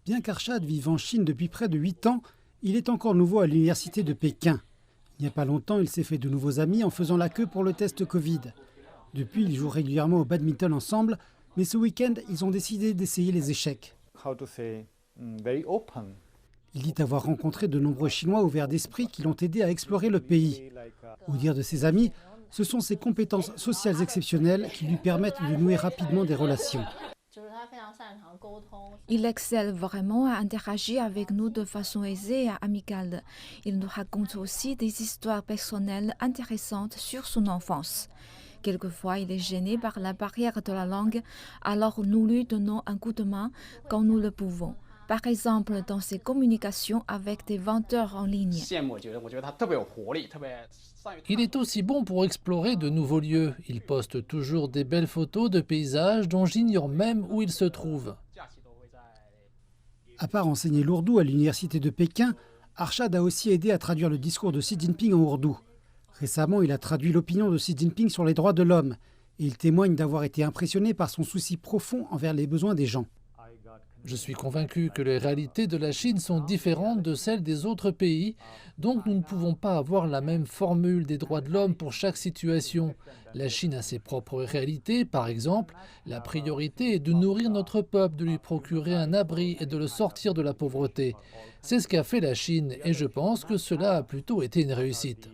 Bien qu'Arshad vive en Chine depuis près de 8 ans, il est encore nouveau à l'université de Pékin. Il n'y a pas longtemps, il s'est fait de nouveaux amis en faisant la queue pour le test Covid. Depuis, ils jouent régulièrement au badminton ensemble, mais ce week-end, ils ont décidé d'essayer les échecs. Il dit avoir rencontré de nombreux Chinois ouverts d'esprit qui l'ont aidé à explorer le pays. Au dire de ses amis, ce sont ses compétences sociales exceptionnelles qui lui permettent de nouer rapidement des relations. Il excelle vraiment à interagir avec nous de façon aisée et amicale. Il nous raconte aussi des histoires personnelles intéressantes sur son enfance. Quelquefois, il est gêné par la barrière de la langue, alors nous lui donnons un coup de main quand nous le pouvons. Par exemple, dans ses communications avec des vendeurs en ligne. Il est aussi bon pour explorer de nouveaux lieux. Il poste toujours des belles photos de paysages dont j'ignore même où ils se trouvent. À part enseigner l'ourdou à l'université de Pékin, Arshad a aussi aidé à traduire le discours de Xi Jinping en ourdou. Récemment, il a traduit l'opinion de Xi Jinping sur les droits de l'homme et il témoigne d'avoir été impressionné par son souci profond envers les besoins des gens. Je suis convaincu que les réalités de la Chine sont différentes de celles des autres pays, donc nous ne pouvons pas avoir la même formule des droits de l'homme pour chaque situation. La Chine a ses propres réalités, par exemple, la priorité est de nourrir notre peuple, de lui procurer un abri et de le sortir de la pauvreté. C'est ce qu'a fait la Chine et je pense que cela a plutôt été une réussite.